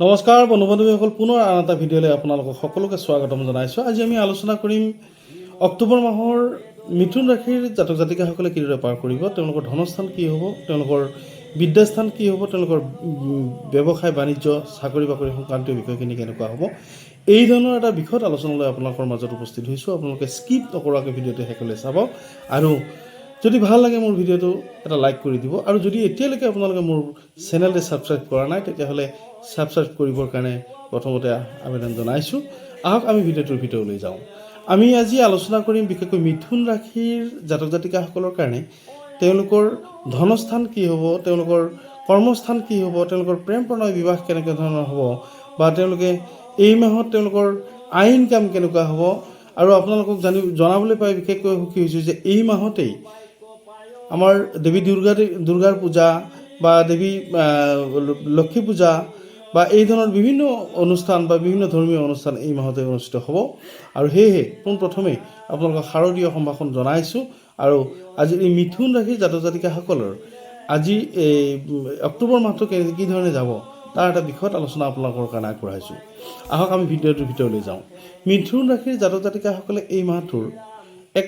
নমস্কাৰ বন্ধু বান্ধৱীসকল, পুনৰ আন এটা ভিডিঅ'লৈ আপোনালোকক সকলোকে স্বাগতম জনাইছোঁ। আজি আমি আলোচনা কৰিম অক্টোবৰ মাহৰ মিথুন ৰাশিৰ জাতক জাতিকাসকলে কিদৰে পাৰ কৰিব, তেওঁলোকৰ ধনস্থান কি হ'ব, তেওঁলোকৰ বিদ্যাস্থান কি হ'ব, তেওঁলোকৰ ব্যৱসায় বাণিজ্য চাকৰি বাকৰি সংক্ৰান্তীয় বিষয়খিনি কেনেকুৱা হ'ব, এই ধৰণৰ এটা বিষয়ত আলোচনালৈ আপোনালোকৰ মাজত উপস্থিত হৈছোঁ। আপোনালোকে স্কিপ নকৰাকৈ ভিডিঅ'টো শেষলৈ চাব আৰু যদি ভাল লাগে মোৰ ভিডিঅ'টো এটা লাইক কৰি দিব। আৰু যদি এতিয়ালৈকে আপোনালোকে মোৰ চেনেলটো ছাবস্ক্ৰাইব কৰা নাই তেতিয়াহ'লে ছাবস্ক্ৰাইব কৰিবৰ কাৰণে প্ৰথমতে আবেদন জনাইছোঁ। আহক আমি ভিডিঅ'টোৰ ভিতৰলৈ যাওঁ। আমি আজি আলোচনা কৰিম বিশেষকৈ মিথুন ৰাশিৰ জাতক জাতিকাসকলৰ কাৰণে তেওঁলোকৰ ধনস্থান কি হ'ব, তেওঁলোকৰ কৰ্মস্থান কি হ'ব, তেওঁলোকৰ প্ৰেম প্ৰণয় বিবাহ কেনেকৈ ধৰণৰ হ'ব, বা তেওঁলোকে এই মাহত তেওঁলোকৰ আয় ইনকাম কেনেকুৱা হ'ব। আৰু আপোনালোকক জনাবলৈ পাই বিশেষকৈ সুখী হৈছোঁ যে এই মাহতেই আমাৰ দেৱী দুৰ্গাৰ পূজা বা দেৱী লক্ষ্মী পূজা বা এই ধৰণৰ বিভিন্ন অনুষ্ঠান বা বিভিন্ন ধৰ্মীয় অনুষ্ঠান এই মাহতে অনুষ্ঠিত হ'ব। আৰু সেয়েহে পোনপ্ৰথমে আপোনালোকক শাৰদীয় সম্ভাষণ জনাইছোঁ। আৰু আজি এই মিথুন ৰাশিৰ জাতক জাতিকাসকলৰ আজি এই অক্টোবৰ মাহটো কি ধৰণে যাব তাৰ এটা বিষয়ত আলোচনা আপোনালোকৰ কাৰণে আগবঢ়াইছোঁ। আহক আমি ভিডিঅ'টোৰ ভিতৰলৈ যাওঁ। মিথুন ৰাশিৰ জাতক জাতিকাসকলে এই মাহটোৰ এক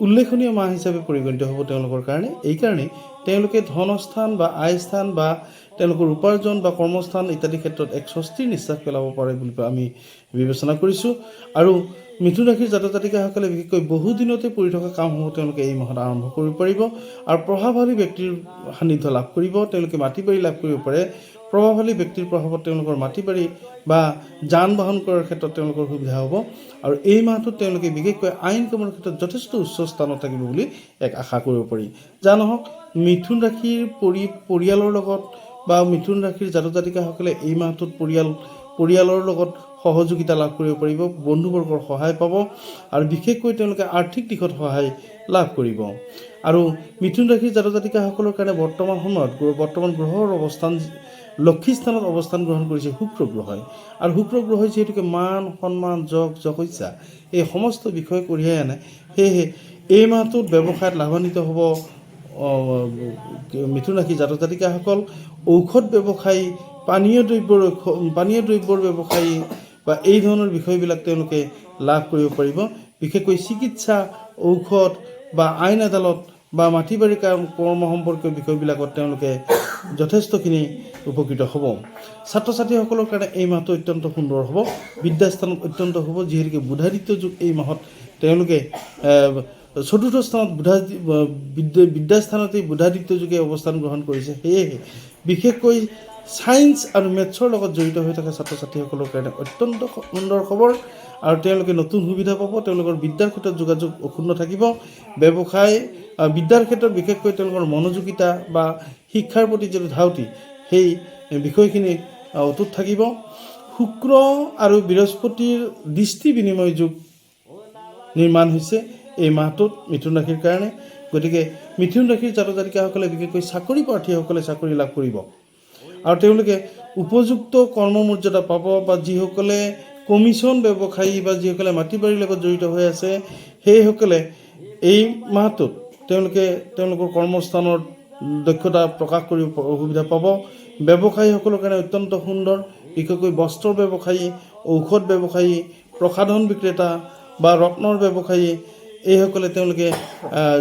উল্লেখনীয় মাহ হিচাপে পৰিগণিত হ'ব তেওঁলোকৰ কাৰণে। এইকাৰণে তেওঁলোকে ধনস্থান বা আয়স্থান বা তেওঁলোকৰ উপাৰ্জন বা কৰ্মস্থান ইত্যাদি ক্ষেত্ৰত এক স্বস্তিৰ নিশ্বাস পেলাব পাৰে বুলি আমি বিবেচনা কৰিছোঁ। আৰু মিথুন ৰাশিৰ জাতক জাতিকাসকলে বিশেষকৈ বহুদিনতে পৰি থকা কামসমূহ তেওঁলোকে এই মাহত আৰম্ভ কৰিব পাৰিব আৰু প্ৰভাৱশালী ব্যক্তিৰ সান্নিধ্য লাভ কৰিব। তেওঁলোকে মাটি বাৰী লাভ কৰিব পাৰে। প্ৰভাৱশালী ব্যক্তিৰ প্ৰভাৱত তেওঁলোকৰ মাটি বাৰী বা যান বাহন কৰাৰ ক্ষেত্ৰত তেওঁলোকৰ সুবিধা হ'ব। আৰু এই মাহটোত তেওঁলোকে বিশেষকৈ আইন কামৰ ক্ষেত্ৰত যথেষ্ট উচ্চ স্থানত থাকিব বুলি এক আশা কৰিব পাৰি। যা নহওক, মিথুন ৰাশিৰ পৰিয়ালৰ লগত বা মিথুন ৰাশিৰ জাতক জাতিকাসকলে এই মাহটোত পৰিয়ালৰ লগত সহযোগিতা লাভ কৰিব পাৰিব, বন্ধুবৰ্গৰ সহায় পাব আৰু বিশেষকৈ তেওঁলোকে আৰ্থিক দিশত সহায় লাভ কৰিব। আৰু মিথুন ৰাশিৰ জাতক জাতিকাসকলৰ কাৰণে বৰ্তমান গ্ৰহৰ অৱস্থান লক্ষী স্থানত অৱস্থান গ্ৰহণ কৰিছে শুক্ৰ গ্ৰহই। আৰু শুক্ৰ গ্ৰহই যিহেতুকে মান সন্মান যশস্যা এই সমস্ত বিষয় কঢ়িয়াই আনে, সেয়েহে এই মাহটোত ব্যৱসায়ত লাভান্বিত হ'ব মিথুন ৰাশিৰ জাতক জাতিকাসকল। ঔষধ ব্যৱসায়ী, পানীয় দ্ৰব্যৰ ব্যৱসায়ী বা এই ধৰণৰ বিষয়বিলাক তেওঁলোকে লাভ কৰিব পাৰিব। বিশেষকৈ চিকিৎসা, ঔষধ বা আইন আদালত বা মাটি বাৰী কৰ্ম সম্পৰ্কীয় বিষয়বিলাকত তেওঁলোকে যথেষ্টখিনি উপকৃত হ'ব। ছাত্ৰ ছাত্ৰীসকলৰ কাৰণে এই মাহটো অত্যন্ত সুন্দৰ হ'ব। বিদ্যাস্থানত অত্যন্ত হ'ব, যিহেতুকে বুধাদিত্য যুগ এই মাহত তেওঁলোকে চতুৰ্থ স্থানত বিদ্যাস্থানতেই বুধাদিত্য যুগে অৱস্থান গ্ৰহণ কৰিছে। সেয়েহে বিশেষকৈ ছায়েন্স আৰু মেথছৰ লগত জড়িত হৈ থকা ছাত্ৰ ছাত্ৰীসকলৰ কাৰণে অত্যন্ত সুন্দৰ খবৰ। আৰু তেওঁলোকে নতুন সুবিধা পাব। তেওঁলোকৰ বিদ্যাৰ ক্ষেত্ৰত যোগাযোগ অক্ষুণ্ণ থাকিব। ব্যৱসায় বিদ্যাৰ ক্ষেত্ৰত বিশেষকৈ তেওঁলোকৰ মনোযোগিতা বা শিক্ষাৰ প্ৰতি যিটো ধাউতি সেই বিষয়খিনি অটুট থাকিব। শুক্ৰ আৰু বৃহস্পতিৰ দৃষ্টি বিনিময় যুগ নিৰ্মাণ হৈছে এই মাহটোত মিথুন ৰাশিৰ কাৰণে। গতিকে মিথুন ৰাশিৰ জাতক জাতিকাসকলে বিশেষকৈ চাকৰি প্ৰাৰ্থীসকলে চাকৰি লাভ কৰিব আৰু তেওঁলোকে উপযুক্ত কৰ্মমৰ্যাদা পাব। বা যিসকলে কমিশ্যন ব্যৱসায়ী বা যিসকলে মাটি বাৰীৰ লগত জড়িত হৈ আছে সেইসকলে এই মাহটোত তেওঁলোকে তেওঁলোকৰ কৰ্মস্থানৰ দক্ষতা প্ৰকাশ কৰিব সুবিধা পাব। ব্যৱসায়ীসকলৰ কাৰণে অত্যন্ত সুন্দৰ, বিশেষকৈ বস্ত্ৰ ব্যৱসায়ী, ঔষধ ব্যৱসায়ী, প্ৰসাধন বিক্ৰেতা বা ৰত্নৰ ব্যৱসায়ী এইসকলে তেওঁলোকে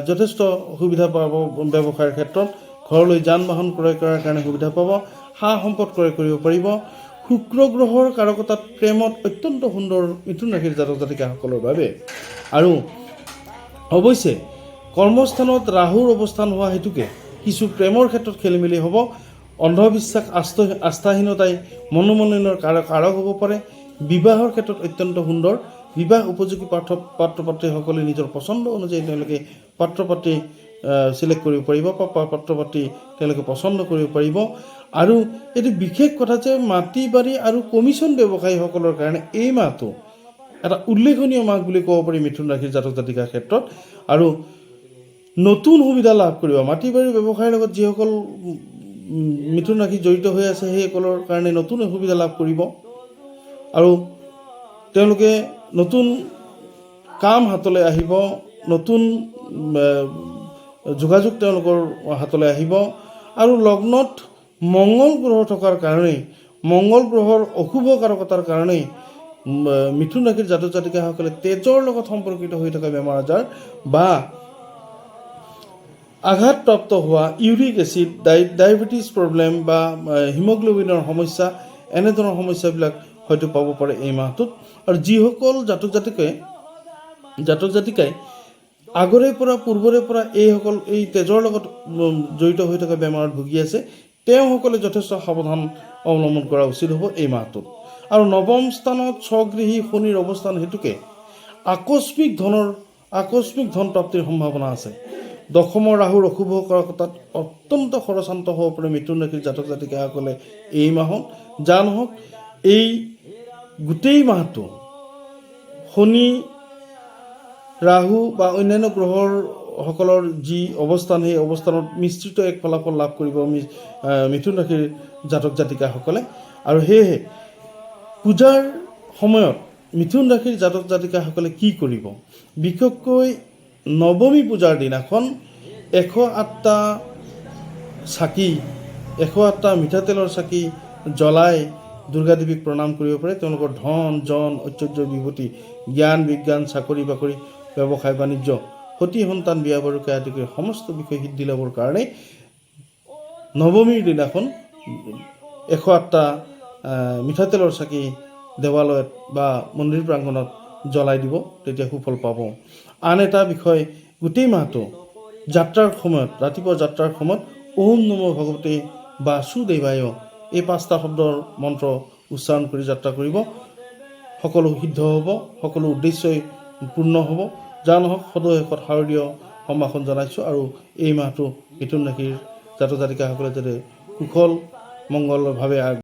যথেষ্ট সুবিধা পাব। ব্যৱসায়ৰ ক্ষেত্ৰত ঘৰলৈ যান বাহন ক্ৰয় কৰাৰ কাৰণে সুবিধা পাব, সা সম্পদ ক্ৰয় কৰিব পাৰিব। শুক্ৰ গ্ৰহৰ কাৰকতাত প্ৰেমত অত্যন্ত সুন্দৰ মিথুন ৰাশিৰ জাতক জাতিকাসকলৰ বাবে। আৰু অৱশ্যে কৰ্মস্থানত ৰাহুৰ অৱস্থান হোৱা হেতুকে কিছু প্ৰেমৰ ক্ষেত্ৰত খেলি মেলি হ'ব। অন্ধবিশ্বাস, আস্থাহীনতাই মনোমালিন্যৰ কাৰক হ'ব পাৰে। বিবাহৰ ক্ষেত্ৰত অত্যন্ত সুন্দৰ। বিবাহ উপযোগী পাত্ৰ পাত্ৰীসকলে নিজৰ পচন্দ অনুযায়ী তেওঁলোকে পাত্ৰ পাত্ৰী চিলেক্ট কৰিব পাৰিব বা পাত্ৰ পাত্ৰী তেওঁলোকে পচন্দ কৰিব পাৰিব। আৰু এইটো বিশেষ কথা যে মাটি বাৰী আৰু কমিশ্যন ব্যৱসায়ীসকলৰ কাৰণে এই মাহটো এটা উল্লেখনীয় মাহ বুলি ক'ব পাৰি মিথুন ৰাশিৰ জাতক জাতিকাৰ ক্ষেত্ৰত। আৰু নতুন সুবিধা লাভ কৰিব। মাটি বাৰী ব্যৱসায়ৰ লগত যিসকল মিথুন ৰাশি জড়িত হৈ আছে সেইসকলৰ কাৰণে নতুন সুবিধা লাভ কৰিব। আৰু তেওঁলোকে নতুন কাম হাতলৈ আহিব, নতুন যোগাযোগ তেওঁলোকৰ হাতলৈ আহিব। আৰু লগ্নত মংগল গ্ৰহ থকাৰ কাৰণেই মংগল গ্ৰহৰ অশুভ কাৰকতাৰ কাৰণেই মিথুন ৰাশিৰ জাতক জাতিকাসকলে তেজৰ লগত সম্পৰ্কিত হৈ থকা বেমাৰ আজাৰ বা আঘাতপ্ৰাপ্ত হোৱা ইউৰিক এচিড ডায়েবেটিছ প্ৰব্লেম বা হিমগ্ল'বিনৰ সমস্যা এনেধৰণৰ সমস্যাবিলাক হয়তো পাব পাৰে এই মাহটোত। আৰু যিসকল জাতক জাতিকাই আগৰে পৰা পূৰ্বৰে পৰা এই তেজৰ লগত জড়িত হৈ থকা বেমাৰত ভুগি আছে তেওঁসকলে যথেষ্ট সাৱধান অৱলম্বন কৰা উচিত হ'ব এই মাহটোত। আৰু নৱম স্থানত স্বগৃহী শনিৰ অৱস্থান হেতুকে আকস্মিক ধন প্ৰাপ্তিৰ সম্ভাৱনা আছে। দশমৰ ৰাহুৰ অশুভ কাৰকতাত অত্যন্ত খৰচান্ত হ'ব পাৰে মিথুন ৰাশিৰ জাতক জাতিকাসকলে এই মাহত। যা নহওক এই গোটেই মাহটো শনি ৰাহু বা অন্যান্য গ্ৰহৰ সকলৰ যি অৱস্থান সেই অৱস্থানত মিশ্ৰিত এক ফলাফল লাভ কৰিব মিথুন ৰাশিৰ জাতক জাতিকাসকলে। আৰু সেয়েহে পূজাৰ সময়ত মিথুন ৰাশিৰ জাতক জাতিকাসকলে কি কৰিব, বিশেষকৈ নৱমী পূজাৰ দিনাখন 108টা চাকি 108টা মিঠাতেলৰ চাকি জ্বলাই দুৰ্গা দেৱীক প্ৰণাম কৰিব পাৰে। তেওঁলোকৰ ধন জন ঐশ্বৰ্য বিভূতি জ্ঞান বিজ্ঞান চাকৰি বাকৰি ব্যৱসায় বাণিজ্য সতি সন্তান বিয়া বাৰুকে আদি কৰি সমস্ত বিষয় সিদ্ধি লাভৰ কাৰণে নৱমীৰ দিনাখন 108টা মিঠাতেলৰ চাকি দেৱালয়ত বা মন্দিৰ প্ৰাংগণত জ্বলাই দিব, তেতিয়া সুফল পাব। আন এটা বিষয়, গোটেই মাহটো যাত্ৰাৰ সময়ত ৰাতিপুৱা যাত্ৰাৰ সময়ত ওম নমো ভগৱতে বাসুদেৱায় এই 5টা শব্দৰ মন্ত্ৰ উচ্চাৰণ কৰি যাত্ৰা কৰিব। সকলো সিদ্ধ হ'ব, সকলো উদ্দেশ্যই পূৰ্ণ হ'ব। যা নহওক সদশেষত শাৰদীয় সম্ভাষণ জনাইছোঁ। আৰু এই মাহটো মিথুন ৰাশিৰ জাতক জাতিকাসকলে যাতে কুশল মংগলভাৱে